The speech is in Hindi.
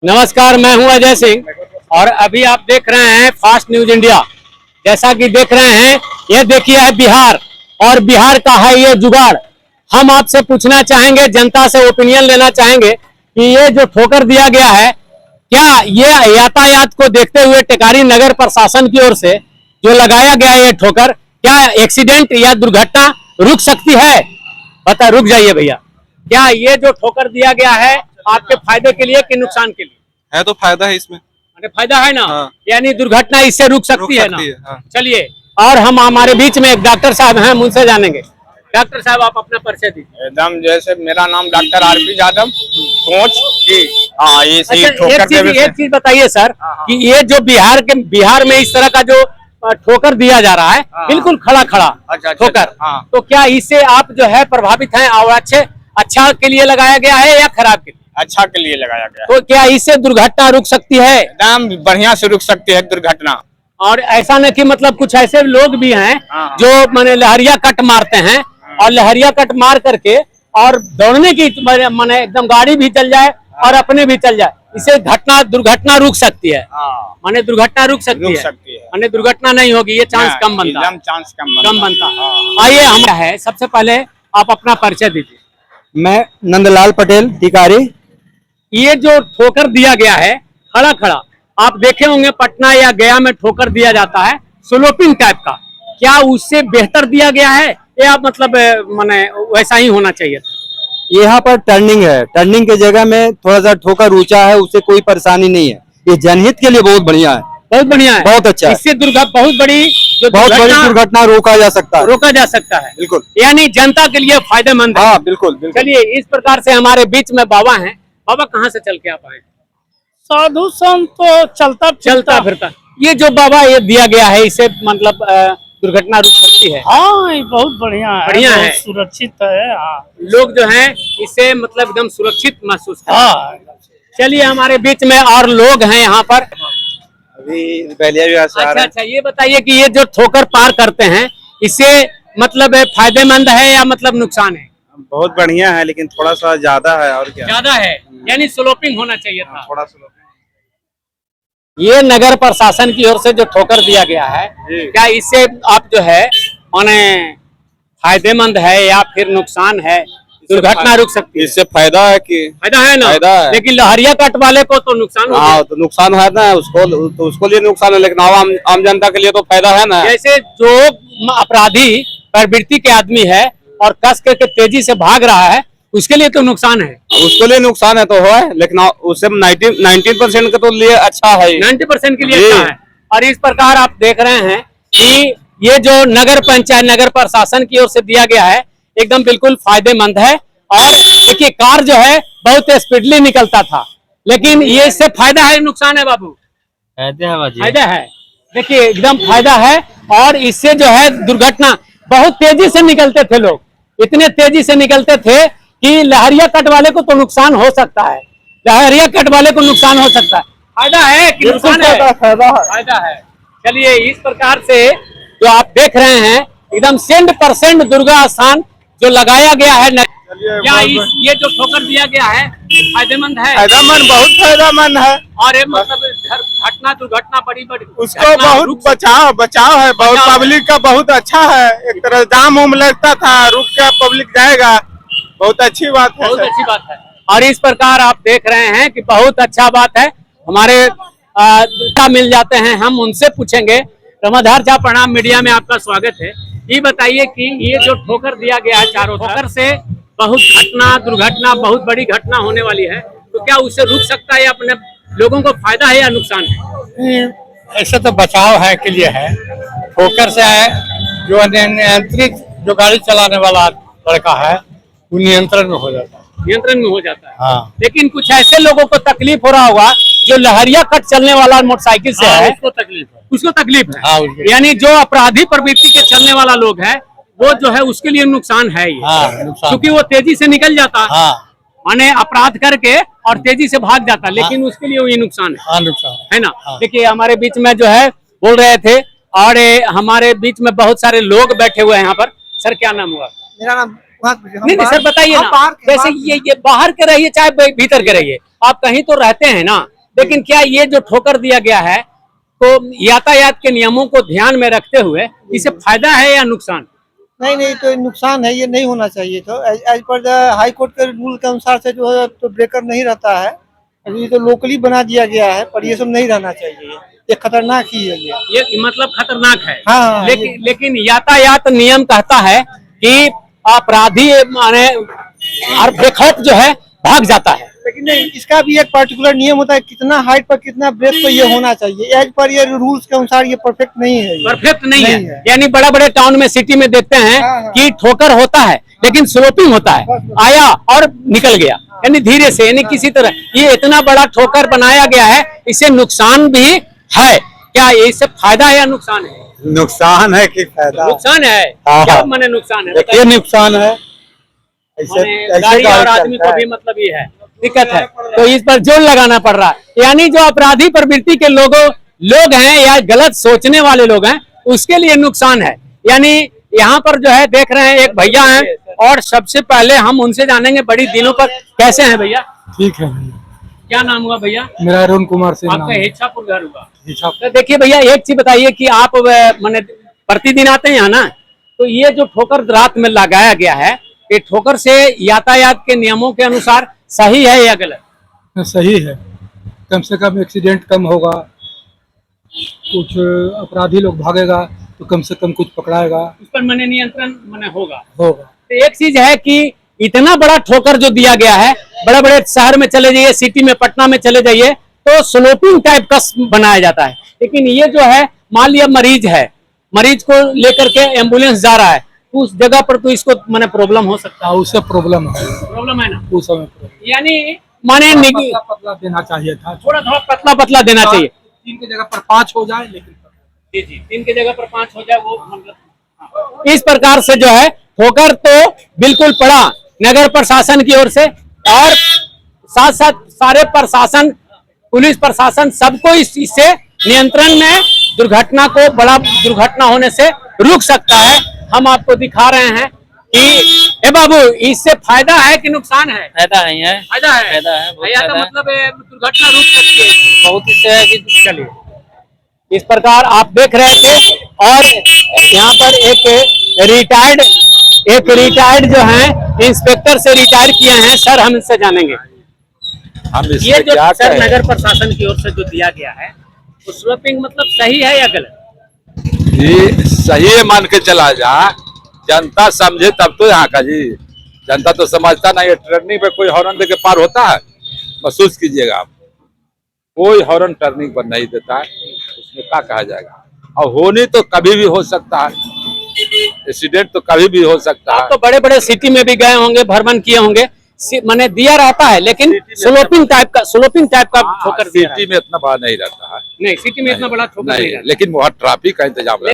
नमस्कार, मैं हूं अजय सिंह और अभी आप देख रहे हैं फास्ट न्यूज इंडिया। जैसा कि देख रहे हैं, ये देखिए है बिहार और बिहार का है ये जुगाड़। हम आपसे पूछना चाहेंगे, जनता से ओपिनियन लेना चाहेंगे कि ये जो ठोकर दिया गया है, क्या ये यातायात को देखते हुए टेकारी नगर प्रशासन की ओर से जो लगाया गया ये ठोकर, क्या एक्सीडेंट या दुर्घटना रुक सकती है? बता, रुक जाइए भैया। क्या ये जो ठोकर दिया गया है आपके फायदे के लिए कि नुकसान के लिए? है तो फायदा है इसमें। अरे फायदा है ना। हाँ। यानी दुर्घटना इससे रुक सकती है ना। हाँ। चलिए, और हम हमारे बीच में एक डॉक्टर साहब हैं, उनसे जानेंगे। डॉक्टर साहब, आप अपना परिचय दीजिए। एकदम जैसे मेरा नाम डॉक्टर आरपी यादव, कोच जी। हाँ, ये सही अच्छा, एक चीज बताइए सर कि ये जो बिहार में इस तरह का जो ठोकर दिया जा रहा है, बिल्कुल खड़ा ठोकर, तो क्या इससे आप जो है प्रभावित हैं और अच्छा के लिए लगाया गया है या खराब के लिए? अच्छा के लिए लगाया गया। तो क्या इससे दुर्घटना रुक सकती है? एकदम बढ़िया से रुक सकती है दुर्घटना। और ऐसा न कि मतलब कुछ ऐसे लोग भी हैं जो माने लहरिया कट मारते हैं और लहरिया कट मार करके और दौड़ने की माने एकदम गाड़ी भी चल जाए और अपने भी चल जाए, इससे दुर्घटना रुक सकती है। माने दुर्घटना रुक सकती है, माने दुर्घटना नहीं होगी, ये चांस कम बनता है, कम बनता। आइए, हम है सबसे पहले आप अपना परिचय दीजिए। मैं नंदलाल पटेल, टिकारी। ये जो ठोकर दिया गया है खड़ा, आप देखे होंगे पटना या गया में ठोकर दिया जाता है स्लोपिंग टाइप का, क्या उससे बेहतर दिया गया है या मतलब माने वैसा ही होना चाहिए? यहाँ पर टर्निंग है, टर्निंग के जगह में थोड़ा सा ठोकर ऊंचा है, उससे कोई परेशानी नहीं है। ये जनहित के लिए बहुत बढ़िया है, बहुत बढ़िया है, बहुत अच्छा। इससे बहुत बड़ी दुर्घटना रोका जा सकता है, बिल्कुल। यानी जनता के लिए फायदेमंद है। हाँ, बिल्कुल। चलिए, इस प्रकार से हमारे बीच में बाबा हैं। बाबा, कहाँ से चल के आप आए? साधु संत तो चलता फिरता। ये जो बाबा ये दिया गया है, इससे मतलब दुर्घटना रुक सकती है? हाँ, ये बहुत बढ़िया है, सुरक्षित है। हाँ, लोग जो हैं इससे मतलब एकदम सुरक्षित महसूस करते हैं। हाँ। चलिए, हमारे बीच में और लोग हैं यहाँ पर। अच्छा, ये बताइए कि ये जो ठोकर पार करते हैं, इससे मतलब फायदेमंद है या मतलब नुकसान है? बहुत बढ़िया है, लेकिन थोड़ा सा ज्यादा है। और क्या ज्यादा है? यानी स्लोपिंग होना चाहिए था। थोड़ा स्लोपिंग। ये नगर प्रशासन की ओर से जो ठोकर दिया गया है, क्या इससे आप जो है माने फायदेमंद है या फिर नुकसान है? दुर्घटना रुक सकती है? इससे फायदा है कि फायदा है ना, फायदा है। लेकिन लहरिया कट वाले को तो नुकसान हो। हाँ, तो नुकसान है ना, उसको लिए नुकसान है, लेकिन आम जनता के लिए तो फायदा है ना। जैसे जो अपराधी प्रवृत्ति के आदमी है और कस के तेजी से भाग रहा है, उसके लिए तो नुकसान है। उसके लिए नुकसान है तो है, लेकिन उससे 90% का तो लिए अच्छा है, 90% के लिए अच्छा है। और इस प्रकार आप देख रहे हैं कि ये जो नगर पंचायत नगर प्रशासन की ओर से दिया गया है, एकदम बिल्कुल फायदेमंद है। और देखिए, कार जो है बहुत स्पीडली निकलता था, लेकिन ये इससे फायदा है नुकसान है बाबू? फायदा है। देखिए, एकदम फायदा है। और इससे जो है दुर्घटना, बहुत तेजी से निकलते थे लोग, इतने तेजी से निकलते थे कि लहरिया कट वाले को तो नुकसान हो सकता है, लहरिया कट वाले को नुकसान हो सकता है। फायदा है कि नुकसान है? फायदा है। चलिए, इस प्रकार से जो आप देख रहे हैं, एकदम 100% दुर्गा स्थान जो लगाया गया है, क्या ये जो ठोकर दिया गया है फायदेमंद है? फायदेमंद, बहुत फायदेमंद है। और ये मतलब दुर्घटना बड़ी उसको बहुत बचाव है, बहुत पब्लिक का बहुत अच्छा है। एक तरह जाम उम लगता था, रुक के पब्लिक जाएगा, बहुत अच्छी बात है, बहुत अच्छी बात है। और इस प्रकार आप देख रहे हैं कि बहुत अच्छा बात है। हमारे मिल जाते हैं, हम उनसे पूछेंगे। रमाधार झा, प्रणाम, मीडिया में आपका स्वागत है। ये बताइए कि ये जो ठोकर दिया गया है चारों ठोकर से बहुत दुर्घटना बहुत बड़ी घटना होने वाली है, तो क्या उससे रुक सकता है या अपने लोगों को फायदा है या नुकसान है? ऐसा तो बचाव है के लिए है। ठोकर से है जो नियंत्रित जो गाड़ी चलाने वाला लड़का है, वो नियंत्रण में हो जाता है। हाँ। लेकिन कुछ ऐसे लोगों को तकलीफ हो रहा होगा जो लहरिया कट चलने वाला मोटरसाइकिल से है, उसको तकलीफ है। हाँ, यानी जो अपराधी प्रवृत्ति के चलने वाला लोग है, वो जो है उसके लिए नुकसान है ये। क्योंकि वो तेजी से निकल जाता है, माने अपराध करके और तेजी से भाग जाता, लेकिन उसके लिए ये नुकसान है ना। देखिए, हमारे बीच में जो है बोल रहे थे और हमारे बीच में बहुत सारे लोग बैठे हुए हैं यहाँ पर। सर, क्या नाम हुआ? मेरा नाम नहीं सर, बताइए ना। जैसे ये बाहर के रहिए चाहे भीतर के रहिए, आप कहीं तो रहते हैं ना, लेकिन क्या ये जो ठोकर दिया गया है तो यातायात के नियमों को ध्यान में रखते हुए इसे फायदा है या नुकसान? नहीं नहीं, तो नुकसान है, ये नहीं होना चाहिए। तो as per the High Court के रूल के अनुसार से जो है तो ब्रेकर नहीं रहता है। ये तो लोकली बना दिया गया है, पर ये सब नहीं रहना चाहिए। ये खतरनाक ही है ये मतलब खतरनाक है। हाँ, लेकिन यातायात नियम कहता है कि अपराधी माने और बेखौफ जो है भाग जाता है। लेकिन नहीं, इसका भी एक पर्टिकुलर नियम होता है, कितना हाइट पर कितना ब्रेक पर ये होना चाहिए। एज पर ये रूल्स के अनुसार ये परफेक्ट नहीं है। परफेक्ट नहीं है। यानी बड़े बड़े टाउन में, सिटी में देखते हैं कि ठोकर होता है लेकिन स्लोपिंग होता है, आया और निकल गया, यानी धीरे से, यानी किसी तरह। ये इतना बड़ा ठोकर बनाया गया है, इससे नुकसान भी है। क्या इससे फायदा है या नुकसान है? नुकसान है कि फायदा? नुकसान है। हाँ, क्या हाँ। माने नुकसान है? देखिए नुकसान है। माने गाड़ी और आदमी को भी मतलब ये है, दिक्कत है। तो इस पर जोर लगाना पड़ रहा है। यानी जो अपराधी प्रवृत्ति के लोग हैं या गलत सोचने वाले लोग हैं, उसके लिए नुकसान है। यानी यहाँ पर जो है देख रहे हैं एक भैया हैं, और सबसे पहले हम उनसे जानेंगे बड़ी दिनों पर। कैसे हैं भैया? ठीक है। क्या नाम हुआ भैया? मेरा अरुण कुमार सिंह नाम आपका है। हिच्छापुर घर हुआ। हिच्छा- तो देखिए भैया, एक चीज बताइए कि आप माने प्रतिदिन आते हैं यहाँ ना, तो ये जो ठोकर रात में लगाया गया है, ये ठोकर से यातायात के नियमों के अनुसार सही है या गलत? सही है। कम से कम एक्सीडेंट कम होगा, कुछ अपराधी लोग भागेगा तो कम से कम कुछ पकड़ाएगा, उस पर मैंने नियंत्रण मैंने होगा। होगा। तो एक चीज है कि इतना बड़ा ठोकर जो दिया गया है, बड़े बड़े शहर में चले जाइए, सिटी में, पटना में चले जाइए, तो स्लोपिंग टाइप का बनाया जाता है। लेकिन ये जो है, मान लिया मरीज है, मरीज को लेकर के एम्बुलेंस जा रहा है, तो उस जगह पर तो इसको मैंने प्रॉब्लम हो सकता हाँ, उससे प्रॉब्लम है। है ना। उस समय प्रॉब्लम। यानी माने पतला पतला देना चाहिए था। थोड़ा पतला पतला देना चाहिए। 3 की जगह पर 5 हो जाए, लेकिन जी 3 की जगह पर 5 हो जाए, वो मतलब इस प्रकार से जो है ठोकर तो बिल्कुल पड़ा नगर प्रशासन की ओर से, और साथ साथ सारे प्रशासन, पुलिस प्रशासन, सबको इससे नियंत्रण में दुर्घटना को, बड़ा दुर्घटना होने से रुक सकता है। हम आपको दिखा रहे हैं कि ए बाबू, इससे फायदा है कि नुकसान है? फायदा नहीं है। फायदा है। फायदा है, बहुत फायदा फायदा है। मतलब दुर्घटना रुक सकती है। बहुत इससे है कि चलिए, इस प्रकार आप देख रहे थे। और यहाँ पर एक रिटायर्ड जो हैं, इंस्पेक्टर से रिटायर किए हैं। सर, हम इनसे जानेंगे, हम ये इसमें जो क्या सर कहें? नगर प्रशासन की ओर से जो दिया गया है, वो स्लोपिंग मतलब सही है या गलत? ये सही मान के चला जा, जनता समझे तब तो यहाँ का जी। जनता तो समझता नहीं है। टर्निंग पे कोई हॉर्न दे के पार होता है? महसूस कीजिएगा आप, कोई हॉर्न टर्निंग पर नहीं देता है, उसमें क्या कहा जाएगा। और होनी तो कभी भी हो सकता है, एक्सीडेंट तो कभी भी हो सकता है। आप तो बड़े बड़े सिटी में भी गए होंगे, भ्रमण किए होंगे, मैंने दिया रहता है, लेकिन स्लोपिंग टाइप का ठोकर दिया सिटी में इतना बड़ा नहीं रहता है। नहीं, सिटी में इतना बड़ा ठोकर नहीं नहीं, रहता। लेकिन वहाँ ट्रैफिक का इंतजाम रहता है।